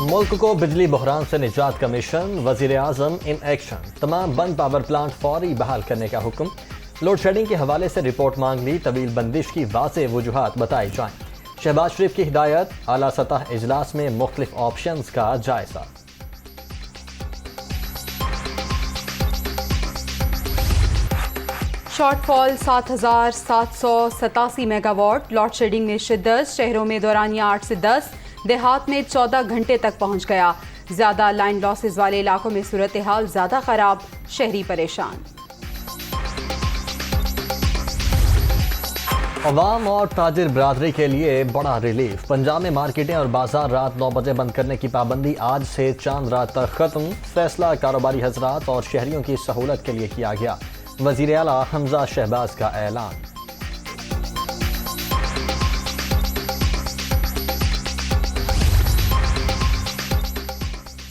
ملک کو بجلی بحران سے نجات کا مشن، وزیر اعظم ان ایکشن، تمام بند پاور پلانٹ فوری بحال کرنے کا حکم، لوڈ شیڈنگ کے حوالے سے رپورٹ مانگ لی، طویل بندش کی واضح وجوہات بتائی جائیں، شہباز شریف کی ہدایت، اعلیٰ سطح اجلاس میں مختلف آپشنز کا جائزہ۔ Short fall 7,787 megawatt, load shedding میں شدت، شہروں میں دورانیہ 8 سے 10، دیہات میں 14 گھنٹے تک پہنچ گیا، زیادہ لائن لاسز والے علاقوں میں صورتحال زیادہ خراب، شہری پریشان۔ عوام اور تاجر برادری کے لیے بڑا ریلیف، پنجاب میں مارکیٹیں اور بازار رات 9 بجے بند کرنے کی پابندی آج سے چاند رات تک ختم، فیصلہ کاروباری حضرات اور شہریوں کی سہولت کے لیے کیا گیا، وزیر اعلیٰ حمزہ شہباز کا اعلان۔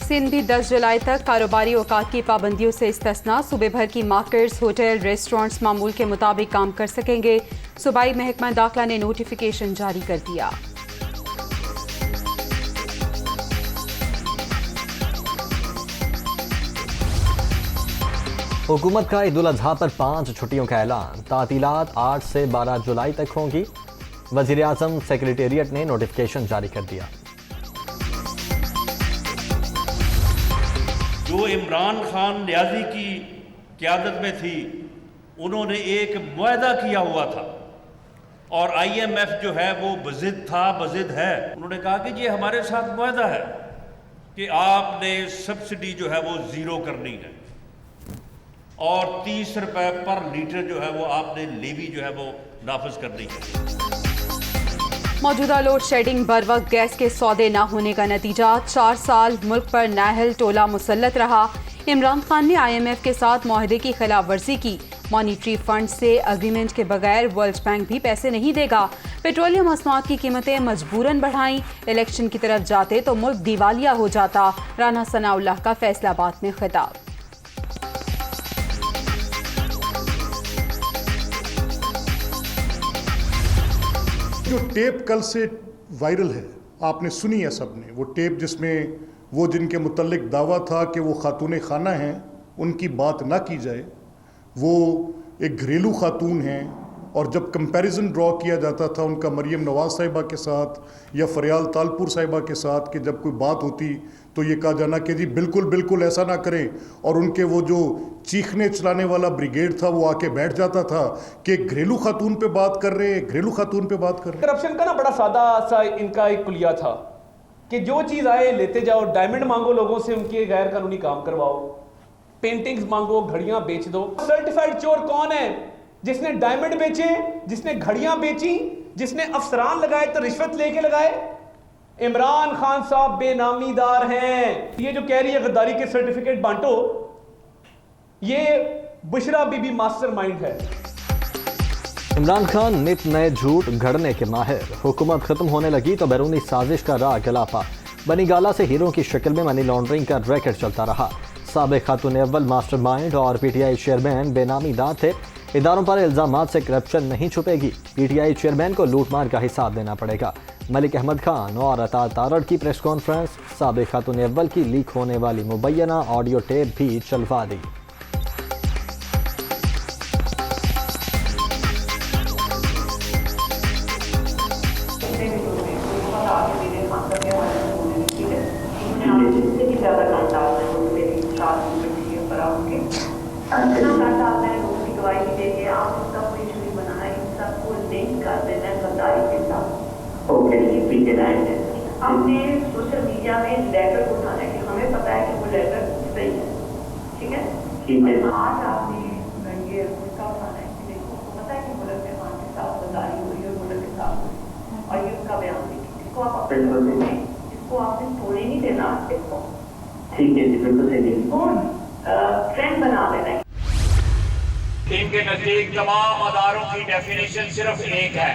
سندھ بھی 10 جولائی تک کاروباری اوقات کی پابندیوں سے استثناء، صوبے بھر کی مارکیٹس، ہوٹل، ریسٹورنٹس معمول کے مطابق کام کر سکیں گے، صوبائی محکمہ داخلہ نے نوٹیفیکیشن جاری کر دیا۔ حکومت کا عید الاضحیٰ پر 5 چھٹیوں کا اعلان، تعطیلات 8 سے 12 جولائی تک ہوں گی، وزیر اعظم سیکریٹریٹ نے نوٹیفیکیشن جاری کر دیا۔ جو عمران خان نیازی کی قیادت میں تھی، انہوں نے ایک معاہدہ کیا ہوا تھا اور آئی ایم ایف جو ہے وہ بضد تھا، بضد ہے، انہوں نے کہا کہ یہ ہمارے ساتھ معاہدہ ہے کہ آپ نے سبسڈی جو ہے وہ زیرو کرنی ہے اور 30 روپے پر لیٹر جو ہے وہ آپ نے لیوی جو ہے وہ نافذ کرنی ہے۔ موجودہ لوڈ شیڈنگ بروقت گیس کے سودے نہ ہونے کا نتیجہ، 4 سال ملک پر نااہل ٹولہ مسلط رہا، عمران خان نے آئی ایم ایف کے ساتھ معاہدے کی خلاف ورزی کی، مانیٹری فنڈ سے اگریمنٹ کے بغیر ورلڈ بینک بھی پیسے نہیں دے گا، پیٹرولیم مصنوعات کی قیمتیں مجبوراً بڑھائیں، الیکشن کی طرف جاتے تو ملک دیوالیہ ہو جاتا، رانا ثناء اللہ کا فیصل آباد میں خطاب۔ جو ٹیپ کل سے وائرل ہے، آپ نے سنی ہے سب نے، وہ ٹیپ جس میں وہ جن کے متعلق دعویٰ تھا کہ وہ خاتون خانہ ہیں، ان کی بات نہ کی جائے، وہ ایک گھریلو خاتون ہیں، اور جب کمپیریزن ڈرا کیا جاتا تھا ان کا مریم نواز صاحبہ کے ساتھ یا فریال تالپور صاحبہ کے ساتھ، کہ جب کوئی بات ہوتی تو یہ کہا جانا کہ جی بالکل بالکل ایسا نہ کریں، اور ان کے وہ جو چیخنے چلانے والا بریگیڈ تھا وہ آ کے بیٹھ جاتا تھا کہ گھریلو خاتون پہ بات کر رہے ہیں، گھریلو خاتون پہ بات کر رہے ہیں۔ کرپشن کا نا بڑا سادہ سا ان کا ایک کلیہ تھا کہ جو چیز آئے لیتے جاؤ، ڈائمنڈ مانگو لوگوں سے، ان کے غیر قانونی کام کرواؤ، پینٹنگز مانگو، گھڑیاں بیچ دو۔ سرٹیفائیڈ چور کون ہے؟ جس نے ڈائمنڈ بیچے، جس نے گھڑیاں بیچی، جس نے افسران لگائے تو رشوت لے کے لگائے۔ عمران خان صاحب بے نامی دار ہیں۔ یہ جو کہہ رہی ہے غداری کے سرٹیفکیٹ بانٹو، یہ بشرا بی بی ماسٹر مائنڈ ہے۔ عمران خان نت نئے جھوٹ گھڑنے کے ماہر، حکومت ختم ہونے لگی تو بیرونی سازش کا راہ گلاپا، بنی گالا سے ہیروں کی شکل میں منی لانڈرنگ کا ریکٹ چلتا رہا، سابق خاتون اول ماسٹر مائنڈ اور پی ٹی آئی چیئرمین بے نامی دار تھے، اداروں پر الزامات سے کرپشن نہیں چھپے گی، پی ٹی آئی چیئرمین کو لوٹ مار کا حساب دینا پڑے گا، ملک احمد خان اور عطا تارڑ کی پریس کانفرنس، سابق خاتون اول کی لیک ہونے والی مبینہ آڈیو ٹیپ بھی چلوا دی۔ ہم نے سوشل میڈیا میں لیٹر اٹھانا ہے کہ ہمیں پتہ ہے کہ وہ لیٹر صحیح ہے، ٹھیک ہے، آج آپ نے یہ اس کا اٹھانا ہے کہ دیکھو پتہ ہے کہ ملک میں خان کے ساتھ غداری ہوئی اور ملک کے ساتھ ہوئی، اور یہ اس کا بیان دیکھیے، اس کو آپ اپنے لفظوں میں اس کو آپ نے توڑے نہیں دینا، اس کو ٹھیک ہے، بالکل صحیح ہے، ٹرینڈ بنا دینا ہے۔ ان کے نزدیک تمام اداروں کی ڈیفینیشن صرف ایک ہے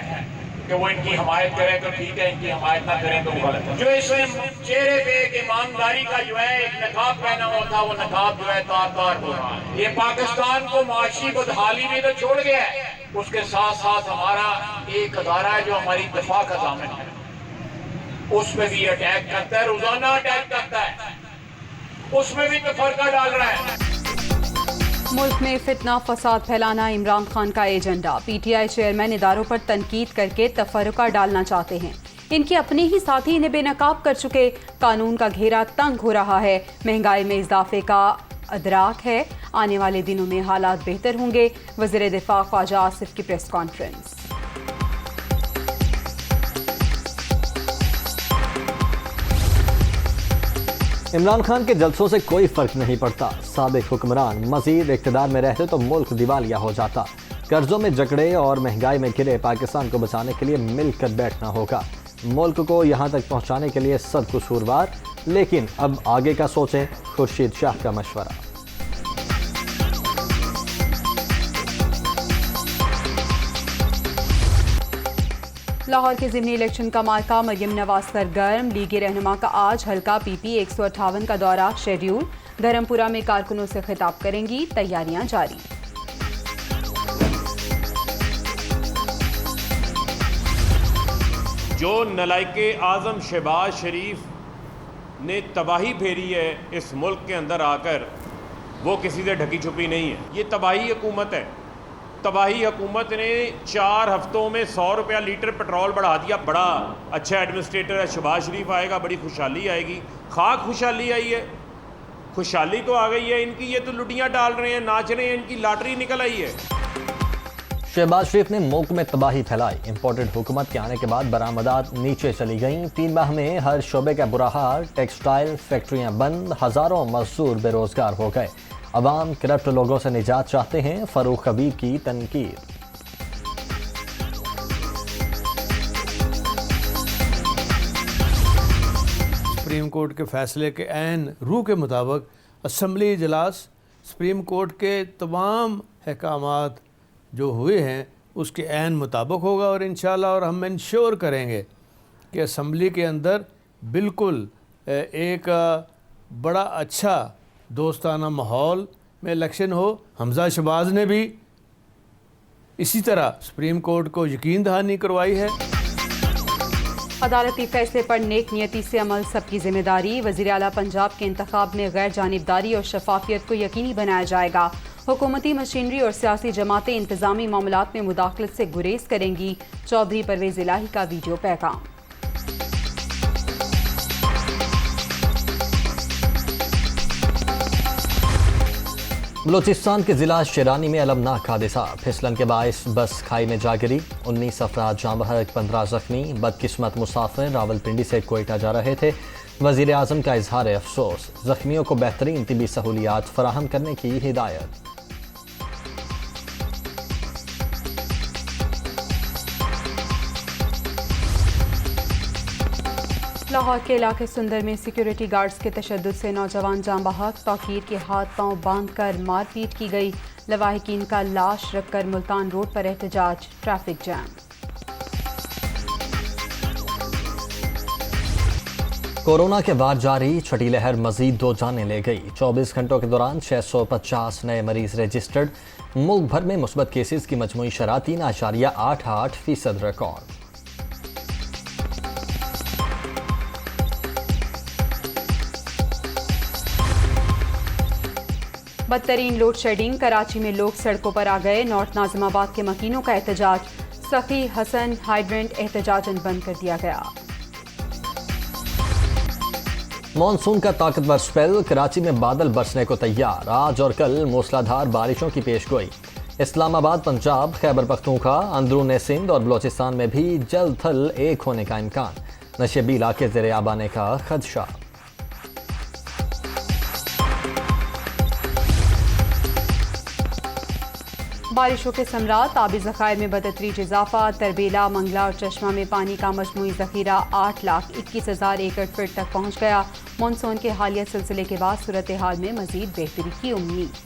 کہ وہ ان کی حمایت کریں تو ٹھیک ہے، ان کی حمایت نہ کریں تو غلط ہے۔ جو اس میں چہرے پہ ایک ایمانداری کا جو ہے ایک نقاب پہنا ہوا تھا، وہ نقاب جو ہے تار تار ہو رہا ہے۔ یہ پاکستان کو معاشی بدحالی میں تو چھوڑ گیا ہے، اس کے ساتھ ساتھ ہمارا ایک ادارہ ہے جو ہماری دفاع کا ضامن ہے، اس پہ بھی اٹیک کرتا ہے, روزانہ اٹیک کرتا ہے, اس میں بھی تفرقہ ڈال رہا ہے. ملک میں فتنہ فساد پھیلانا عمران خان کا agenda. P T I chairman اداروں پر تنقید کر کے تفرقہ ڈالنا چاہتے ہیں. ان کے اپنے ہی ساتھی انہیں بے نقاب کر چکے. قانون کا گھیرا تنگ ہو رہا ہے. مہنگائی میں اضافے کا ادراک ہے. آنے والے دنوں میں حالات بہتر ہوں گے. وزیر دفاع خواجہ آصف کی پریس کانفرنس. عمران خان کے جلسوں سے کوئی فرق نہیں پڑتا. سابق حکمران مزید اقتدار میں رہتے تو ملک دیوالیہ ہو جاتا. قرضوں میں جکڑے اور مہنگائی میں گرے پاکستان کو بچانے کے لیے مل کر بیٹھنا ہوگا. ملک کو یہاں تک پہنچانے کے لیے سب قصوروار, لیکن اب آگے کا سوچیں. خورشید شاہ کا مشورہ. لاہور کے ضمنی الیکشن کا مارکہ مریم نواز سرگرم. لیگ رہنما کا آج حلقہ پی پی 158 کا دورہ شیڈیول. دھرمپورہ میں کارکنوں سے خطاب کریں گی. تیاریاں جاری. جو نالائق اعظم شہباز شریف نے تباہی پھیری ہے اس ملک کے اندر آ کر, وہ کسی سے ڈھکی چھپی نہیں ہے. یہ تباہی حکومت ہے. تباہی حکومت نے 4 ہفتوں میں 100 روپیہ لیٹر پیٹرول بڑھا دیا. بڑا اچھا ایڈمنسٹریٹر ہے شہباز شریف, آئے گا بڑی خوشحالی آئے گی. خاک خوشحالی آئی ہے, خوشحالی تو آ گئی ہے ان کی. یہ تو لٹیاں ڈال رہے ہیں, ناچ رہے ہیں, ان کی لاٹری نکل آئی ہے. شہباز شریف نے ملک میں تباہی پھیلائی. امپورٹڈ حکومت کے آنے کے بعد برآمدات نیچے چلی گئیں. 3 ماہ میں ہر شعبے کا برا حال. ٹیکسٹائل فیکٹریاں بند, ہزاروں مزدور بے روزگار ہو گئے. عوام کرپٹ لوگوں سے نجات چاہتے ہیں. فاروق حبیب کی تنقید. سپریم کورٹ کے فیصلے کے عین روح کے مطابق اسمبلی اجلاس سپریم کورٹ کے تمام احکامات جو ہوئے ہیں اس کے عین مطابق ہوگا. اور انشاءاللہ اور ہم انشور کریں گے کہ اسمبلی کے اندر بالکل ایک بڑا اچھا دوستانہ ماحول میں الیکشن ہو. حمزہ شہباز نے بھی اسی طرح سپریم کورٹ کو یقین دہانی کروائی ہے. عدالتی فیصلے پر نیک نیتی سے عمل سب کی ذمہ داری. وزیر اعلیٰ پنجاب کے انتخاب میں غیر جانبداری اور شفافیت کو یقینی بنایا جائے گا. حکومتی مشینری اور سیاسی جماعتیں انتظامی معاملات میں مداخلت سے گریز کریں گی. چودھری پرویز الہی کا ویڈیو پیغام. بلوچستان کے ضلع شیرانی میں المناک حادثہ. پھسلن کے باعث بس کھائی میں جا گری. 19 افراد جاں بحق, 15 زخمی. بدقسمت مسافر راولپنڈی سے کوئٹہ جا رہے تھے. وزیر اعظم کا اظہار افسوس. زخمیوں کو بہترین طبی سہولیات فراہم کرنے کی ہدایت. لاہور کے علاقے سندر میں سیکیورٹی گارڈز کے تشدد سے نوجوان جاں بحق. توقیر کے ہاتھ پاؤں باندھ کر مار پیٹ کی گئی. لواحقین کا لاش رکھ کر ملتان روڈ پر احتجاج. Traffic jam. کورونا کے بعد جاری چھٹی لہر مزید 2 جانیں لے گئی. 24 گھنٹوں کے دوران 650 نئے مریض رجسٹرڈ. ملک بھر میں مثبت کیسز کی مجموعی شرح 3.88% ریکارڈ. بدترین لوڈ شیڈنگ. کراچی میں لوگ سڑکوں پر آ گئے. نارتھ ناظم آباد کے مکینوں کا احتجاج. سخی حسن ہائیڈرنٹ احتجاجاً بند کر دیا گیا. مانسون کا طاقتور سپیل. کراچی میں بادل برسنے کو تیار. آج اور کل موسلادھار بارشوں کی پیش گوئی. اسلام آباد, پنجاب, خیبر پختونخوا, اندرون سندھ اور بلوچستان میں بھی جلد تھل ایک ہونے کا امکان. نشیبی علاقے زیر آب آنے کا خدشہ. بارشوں کے ثمرات. آبی ذخائر میں بتدریج اضافہ. تربیلا, منگلا اور چشمہ میں پانی کا مجموعی ذخیرہ 8,21,000 ایکڑ فٹ تک پہنچ گیا. مانسون کے حالیہ سلسلے کے بعد صورتحال میں مزید بہتری کی امید.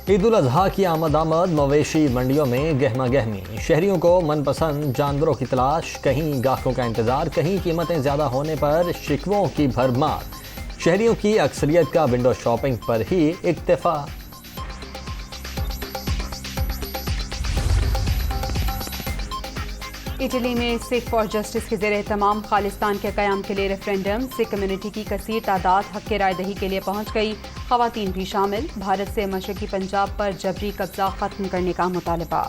عید الاضحیٰ کی آمد مویشی منڈیوں میں گہما گہمی. شہریوں کو من پسند جانوروں کی تلاش. کہیں گاہکوں کا انتظار, کہیں قیمتیں زیادہ ہونے پر شکووں کی بھرمار. شہریوں کی اکثریت کا ونڈو شاپنگ پر ہی اکتفا. اٹلی میں سکھ فار جسٹس کے زیر اہتمام خالستان کے قیام کے لیے ریفرینڈم، سکھ کمیونٹی کی کثیر تعداد حق رائے دہی کے لیے پہنچ گئی، خواتین بھی شامل، بھارت سے مشرقی پنجاب پر جبری قبضہ ختم کرنے کا مطالبہ۔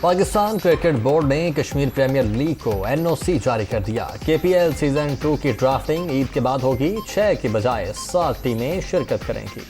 پاکستان کرکٹ بورڈ نے کشمیر پریمیئر لیگ کو NOC جاری کر دیا۔ KPL سیزن 2 کی ڈرافٹنگ عید کے بعد ہوگی، 6 کی بجائے 7 ٹیمیں شرکت کریں گی۔